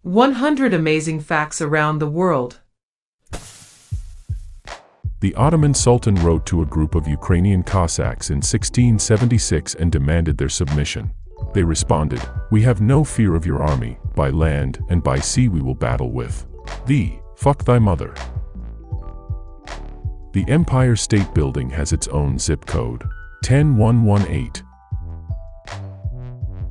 100 amazing facts around the world. The Ottoman Sultan wrote to a group of Ukrainian Cossacks in 1676 and demanded their submission. They responded, "We have no fear of your army, by land and by sea we will battle with thee, fuck thy mother." The Empire State Building has its own zip code, 10118.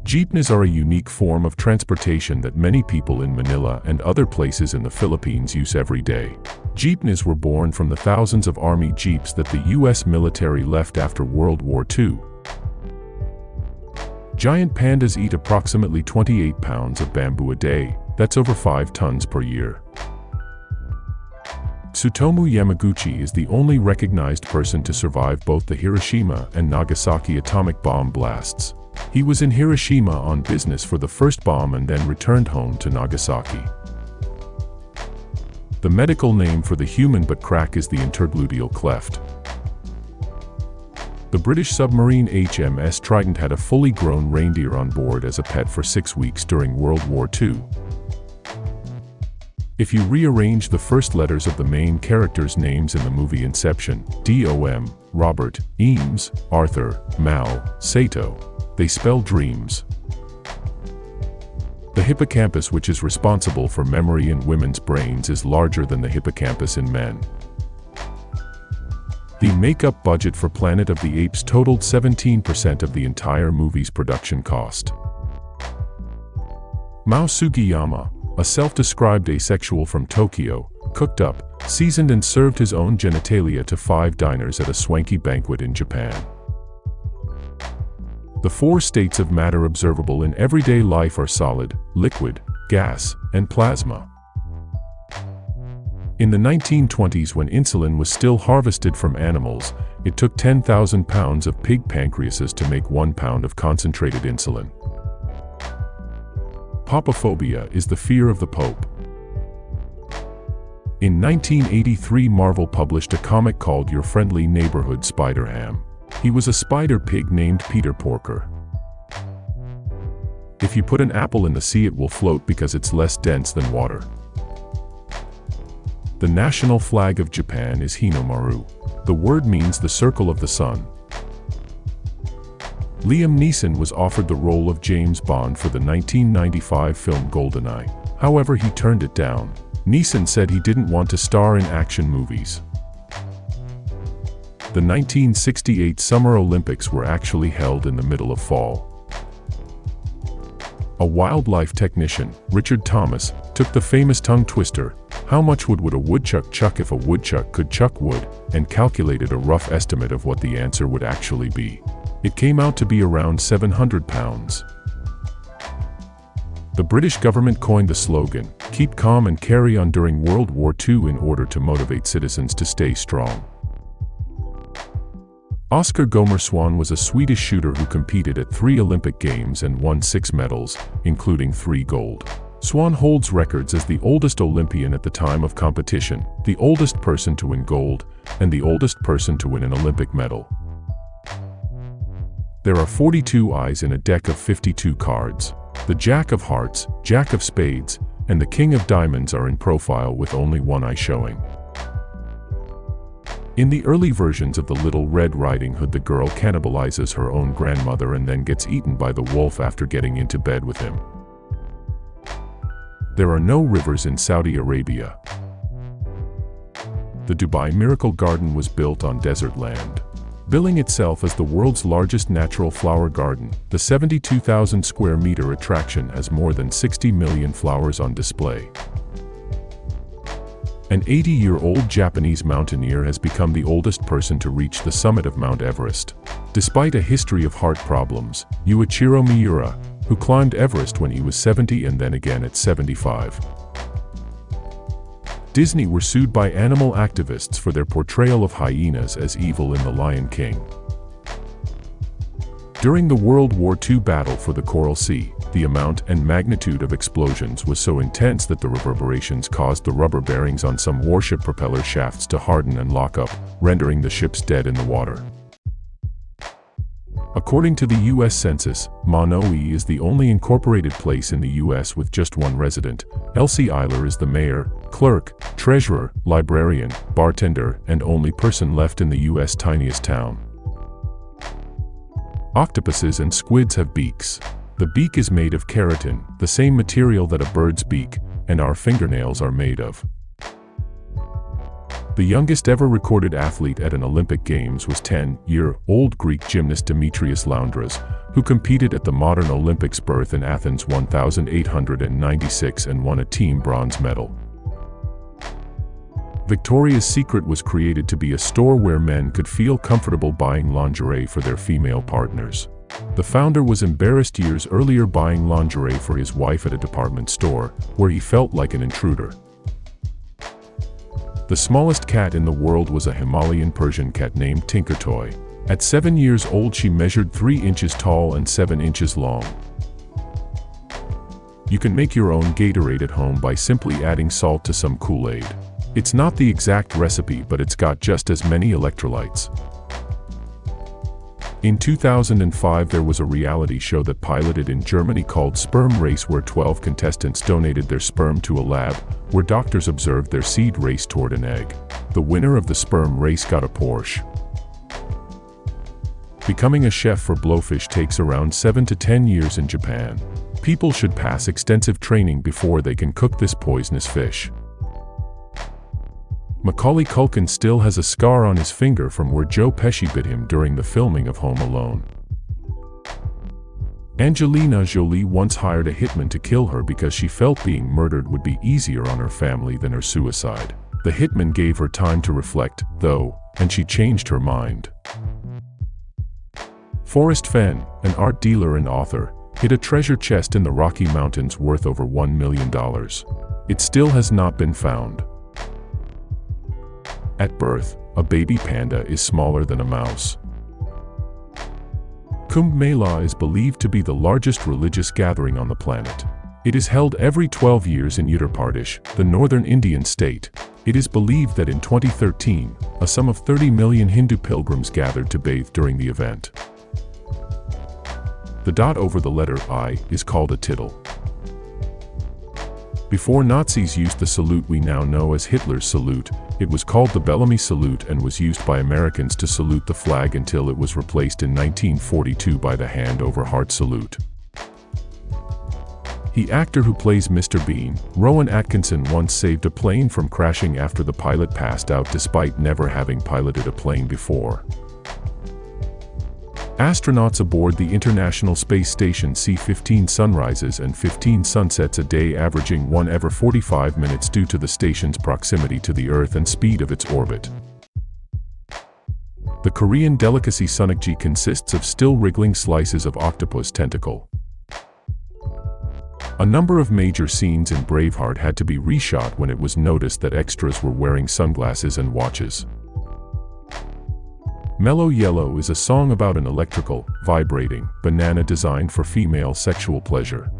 Jeepneys are a unique form of transportation that many people in Manila and other places in the Philippines use every day. Jeepneys were born from the thousands of army jeeps that the U.S. military left after World War II. Giant pandas eat approximately 28 pounds of bamboo a day, that's over 5 tons per year. Tsutomu Yamaguchi is the only recognized person to survive both the Hiroshima and Nagasaki atomic bomb blasts. He was in Hiroshima on business for the first bomb and then returned home to Nagasaki. The medical name for the human butt crack is the intergluteal cleft. The British submarine HMS Trident had a fully grown reindeer on board as a pet for 6 weeks during World War II. If you rearrange the first letters of the main characters' names in the movie Inception, Dom, Robert, Eames, Arthur, Mal, Sato, they spell dreams. The hippocampus, which is responsible for memory in women's brains, is larger than the hippocampus in men. The makeup budget for Planet of the Apes totaled 17% of the entire movie's production cost. Mao Sugiyama, a self-described asexual from Tokyo, cooked up, seasoned and served his own genitalia to 5 diners at a swanky banquet in Japan. The 4 states of matter observable in everyday life are solid, liquid, gas, and plasma. In the 1920s, when insulin was still harvested from animals, it took 10,000 pounds of pig pancreases to make 1 pound of concentrated insulin. Papaphobia is the fear of the Pope. In 1983, Marvel published a comic called Your Friendly Neighborhood Spider-Ham. He was a spider pig named Peter Porker. If you put an apple in the sea, it will float because it's less dense than water. The national flag of Japan is Hinomaru. The word means the circle of the sun. Liam Neeson was offered the role of James Bond for the 1995 film GoldenEye. However, he turned it down. Neeson said he didn't want to star in action movies. The 1968 Summer Olympics were actually held in the middle of fall. A wildlife technician, Richard Thomas, took the famous tongue twister, "How much wood would a woodchuck chuck if a woodchuck could chuck wood?" and calculated a rough estimate of what the answer would actually be. It came out to be around 700 pounds. The British government coined the slogan, "Keep calm and carry on" during World War II in order to motivate citizens to stay strong. Oskar Gomer-Swan was a Swedish shooter who competed at 3 Olympic Games and won 6 medals, including 3 gold. Swan holds records as the oldest Olympian at the time of competition, the oldest person to win gold, and the oldest person to win an Olympic medal. There are 42 eyes in a deck of 52 cards. The Jack of Hearts, Jack of Spades, and the King of Diamonds are in profile with only one eye showing. In the early versions of the Little Red Riding Hood, the girl cannibalizes her own grandmother and then gets eaten by the wolf after getting into bed with him. There are no rivers in Saudi Arabia. The Dubai Miracle Garden was built on desert land. Billing itself as the world's largest natural flower garden, the 72,000 square meter attraction has more than 60 million flowers on display. An 80-year-old Japanese mountaineer has become the oldest person to reach the summit of Mount Everest. Despite a history of heart problems, Yuichiro Miura, who climbed Everest when he was 70 and then again at 75. Disney were sued by animal activists for their portrayal of hyenas as evil in The Lion King. During the World War II battle for the Coral Sea, the amount and magnitude of explosions was so intense that the reverberations caused the rubber bearings on some warship propeller shafts to harden and lock up, rendering the ships dead in the water. According to the U.S. Census, Maui is the only incorporated place in the U.S. with just one resident. Elsie Eiler is the mayor, clerk, treasurer, librarian, bartender, and only person left in the U.S. tiniest town. Octopuses and squids have beaks. The beak is made of keratin, the same material that a bird's beak and our fingernails are made of. The youngest ever recorded athlete at an Olympic Games was 10-year-old Greek gymnast Demetrios Laundras, who competed at the modern Olympics birth in Athens 1896 and won a team bronze medal. Victoria's Secret was created to be a store where men could feel comfortable buying lingerie for their female partners. The founder was embarrassed years earlier buying lingerie for his wife at a department store, where he felt like an intruder. The smallest cat in the world was a Himalayan Persian cat named Tinkertoy. At 7 years old she measured 3 inches tall and 7 inches long. You can make your own Gatorade at home by simply adding salt to some Kool-Aid. It's not the exact recipe, but it's got just as many electrolytes. In 2005 there was a reality show that piloted in Germany called Sperm Race, where 12 contestants donated their sperm to a lab, where doctors observed their seed race toward an egg. The winner of the sperm race got a Porsche. Becoming a chef for blowfish takes around 7 to 10 years in Japan. People should pass extensive training before they can cook this poisonous fish. Macaulay Culkin still has a scar on his finger from where Joe Pesci bit him during the filming of Home Alone. Angelina Jolie once hired a hitman to kill her because she felt being murdered would be easier on her family than her suicide. The hitman gave her time to reflect, though, and she changed her mind. Forrest Fenn, an art dealer and author, hid a treasure chest in the Rocky Mountains worth over $1 million. It still has not been found. At birth, a baby panda is smaller than a mouse. Kumbh Mela is believed to be the largest religious gathering on the planet. It is held every 12 years in Uttar Pradesh, the northern Indian state. It is believed that in 2013, a sum of 30 million Hindu pilgrims gathered to bathe during the event. The dot over the letter I is called a tittle. Before Nazis used the salute we now know as Hitler's salute, it was called the Bellamy salute and was used by Americans to salute the flag until it was replaced in 1942 by the hand-over-heart salute. The actor who plays Mr. Bean, Rowan Atkinson, once saved a plane from crashing after the pilot passed out despite never having piloted a plane before. Astronauts aboard the International Space Station see 15 sunrises and 15 sunsets a day, averaging one every 45 minutes due to the station's proximity to the Earth and speed of its orbit. The Korean delicacy sunakji consists of still wriggling slices of octopus tentacle. A number of major scenes in Braveheart had to be reshot when it was noticed that extras were wearing sunglasses and watches. Mellow Yellow is a song about an electrical, vibrating banana designed for female sexual pleasure.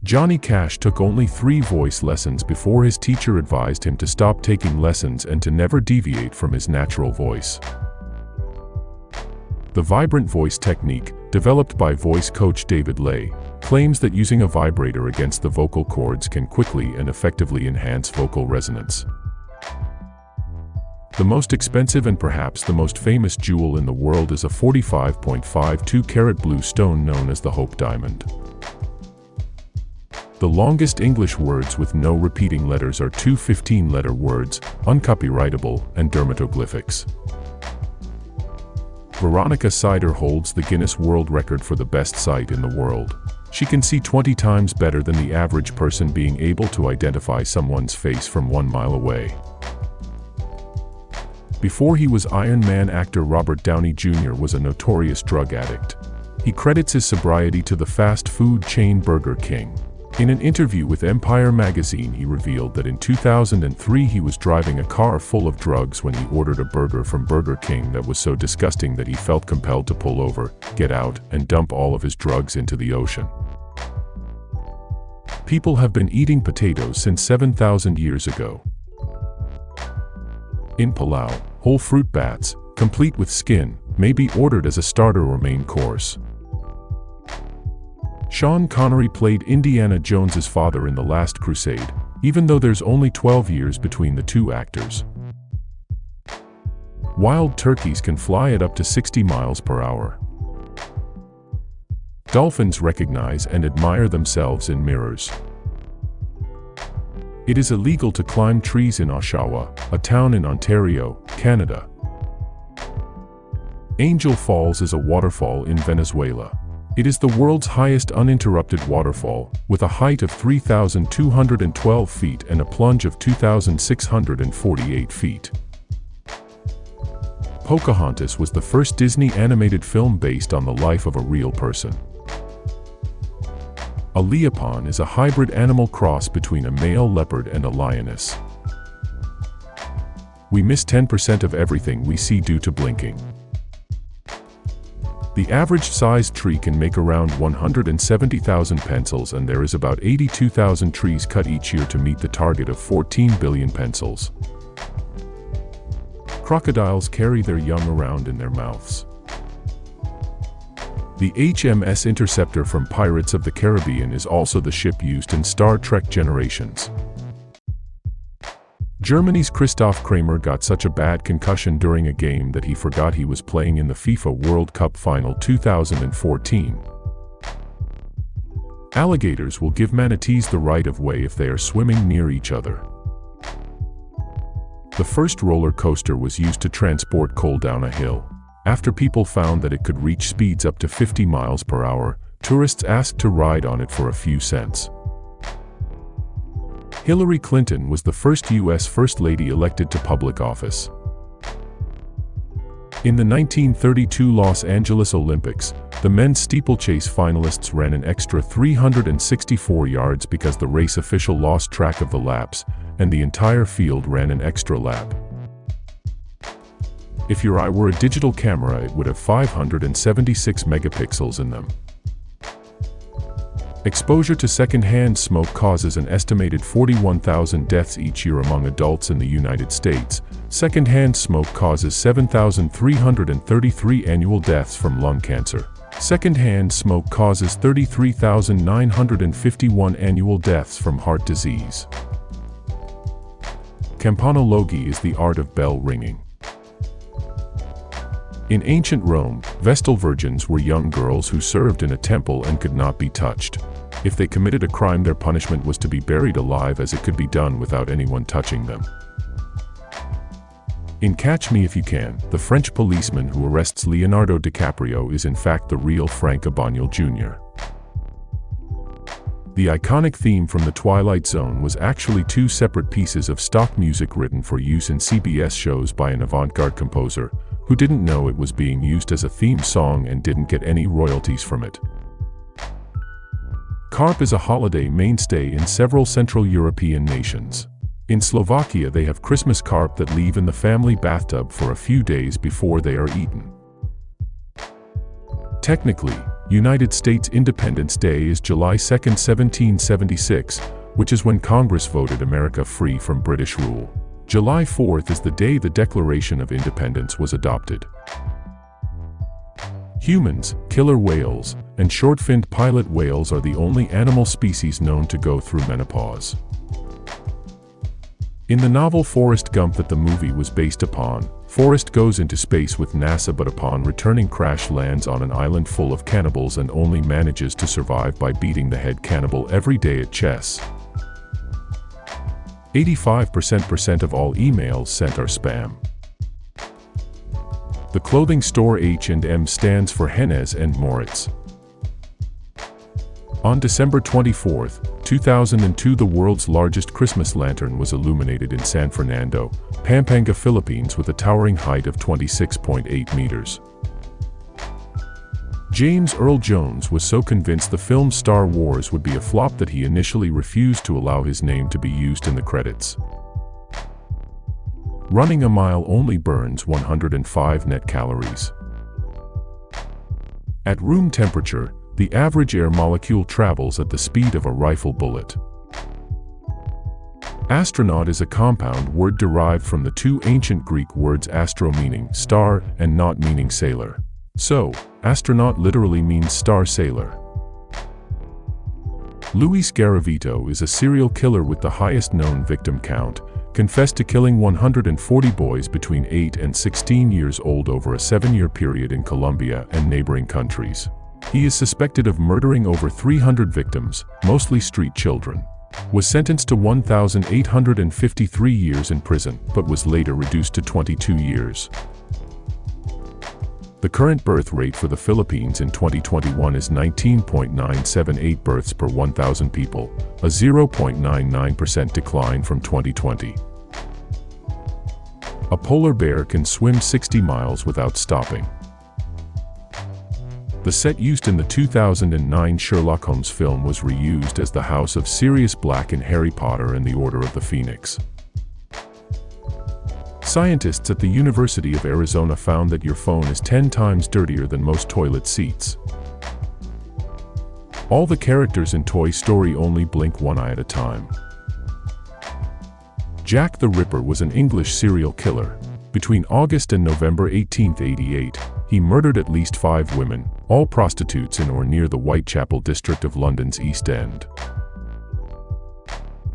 Johnny Cash took only 3 voice lessons before his teacher advised him to stop taking lessons and to never deviate from his natural voice. The vibrant voice technique, developed by voice coach David Lay, claims that using a vibrator against the vocal cords can quickly and effectively enhance vocal resonance. The most expensive and perhaps the most famous jewel in the world is a 45.52-carat blue stone known as the Hope Diamond. The longest English words with no repeating letters are 2 15-letter words, uncopyrightable, and dermatoglyphics. Veronica Sider holds the Guinness World Record for the best sight in the world. She can see 20 times better than the average person, being able to identify someone's face from 1 mile away. Before he was Iron Man, actor Robert Downey Jr. was a notorious drug addict. He credits his sobriety to the fast food chain Burger King. In an interview with Empire magazine, he revealed that in 2003 he was driving a car full of drugs when he ordered a burger from Burger King that was so disgusting that he felt compelled to pull over, get out, and dump all of his drugs into the ocean. People have been eating potatoes since 7,000 years ago. In Palau, whole fruit bats, complete with skin, may be ordered as a starter or main course. Sean Connery played Indiana Jones's father in The Last Crusade, even though there's only 12 years between the two actors. Wild turkeys can fly at up to 60 miles per hour. Dolphins recognize and admire themselves in mirrors. It is illegal to climb trees in Oshawa, a town in Ontario, Canada. Angel Falls is a waterfall in Venezuela. It is the world's highest uninterrupted waterfall, with a height of 3,212 feet and a plunge of 2,648 feet. Pocahontas was the first Disney animated film based on the life of a real person. A leopon is a hybrid animal cross between a male leopard and a lioness. We miss 10% of everything we see due to blinking. The average-sized tree can make around 170,000 pencils, and there is about 82,000 trees cut each year to meet the target of 14 billion pencils. Crocodiles carry their young around in their mouths. The HMS Interceptor from Pirates of the Caribbean is also the ship used in Star Trek Generations. Germany's Christoph Kramer got such a bad concussion during a game that he forgot he was playing in the FIFA World Cup Final 2014. Alligators will give manatees the right of way if they are swimming near each other. The first roller coaster was used to transport coal down a hill. After people found that it could reach speeds up to 50 miles per hour, tourists asked to ride on it for a few cents. Hilary Clinton was the first U.S. First Lady elected to public office. In the 1932 Los Angeles Olympics, the men's steeplechase finalists ran an extra 364 yards because the race official lost track of the laps, and the entire field ran an extra lap. If your eye were a digital camera, it would have 576 megapixels in them. Exposure to second-hand smoke causes an estimated 41,000 deaths each year among adults in the United States. Second-hand smoke causes 7,333 annual deaths from lung cancer. Second-hand smoke causes 33,951 annual deaths from heart disease. Campanology is the art of bell ringing. In ancient Rome, Vestal virgins were young girls who served in a temple and could not be touched. If they committed a crime, their punishment was to be buried alive, as it could be done without anyone touching them. In Catch Me If You Can, the French policeman who arrests Leonardo DiCaprio is in fact the real Frank Abagnale Jr. The iconic theme from The Twilight Zone was actually two separate pieces of stock music written for use in CBS shows by an avant-garde composer, who didn't know it was being used as a theme song and didn't get any royalties from it. Carp is a holiday mainstay in several Central European nations. In Slovakia, they have Christmas carp that leave in the family bathtub for a few days before they are eaten. Technically, United States Independence Day is July 2, 1776, which is when Congress voted America free from British rule. July 4th is the day the Declaration of Independence was adopted. Humans, killer whales, and short-finned pilot whales are the only animal species known to go through menopause. In the novel Forrest Gump that the movie was based upon, Forrest goes into space with NASA, but upon returning crash lands on an island full of cannibals and only manages to survive by beating the head cannibal every day at chess. 85% of all emails sent are spam. The clothing store H&M stands for Hennes Mauritz. On December 24, 2002, the world's largest Christmas lantern was illuminated in San Fernando, Pampanga, Philippines, with a towering height of 26.8 meters. James Earl Jones was so convinced the film Star Wars would be a flop that he initially refused to allow his name to be used in the credits. Running a mile only burns 105 net calories. At room temperature, the average air molecule travels at the speed of a rifle bullet. Astronaut is a compound word derived from the two ancient Greek words astro meaning star and naut meaning sailor. So, astronaut literally means star sailor. Luis Garavito is a serial killer with the highest known victim count, confessed to killing 140 boys between 8 and 16 years old over a 7-year period in Colombia and neighboring countries. He is suspected of murdering over 300 victims, mostly street children. Was sentenced to 1,853 years in prison, but was later reduced to 22 years. The current birth rate for the Philippines in 2021 is 19.978 births per 1,000 people, a 0.99% decline from 2020. A polar bear can swim 60 miles without stopping. The set used in the 2009 Sherlock Holmes film was reused as the house of Sirius Black in Harry Potter and the Order of the Phoenix. Scientists at the University of Arizona found that your phone is 10 times dirtier than most toilet seats. All the characters in Toy Story only blink one eye at a time. Jack the Ripper was an English serial killer. Between August and November 1888, he murdered at least 5 women, all prostitutes in or near the Whitechapel district of London's East End.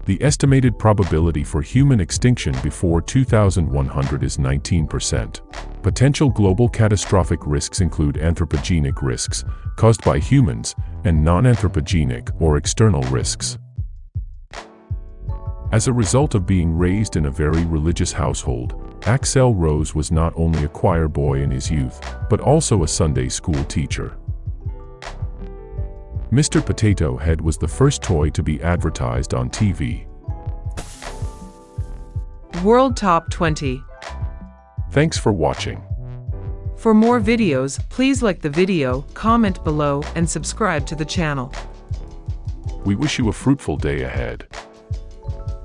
The estimated probability for human extinction before 2100 is 19%. Potential global catastrophic risks include anthropogenic risks, caused by humans, and non-anthropogenic or external risks. As a result of being raised in a very religious household, Axel Rose was not only a choir boy in his youth, but also a Sunday school teacher. Mr. Potato Head was the first toy to be advertised on TV. World Top 20. Thanks for watching. For more videos, please like the video, comment below, and subscribe to the channel. We wish you a fruitful day ahead.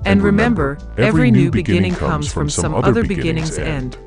And remember, every new beginning comes from some other beginning's end.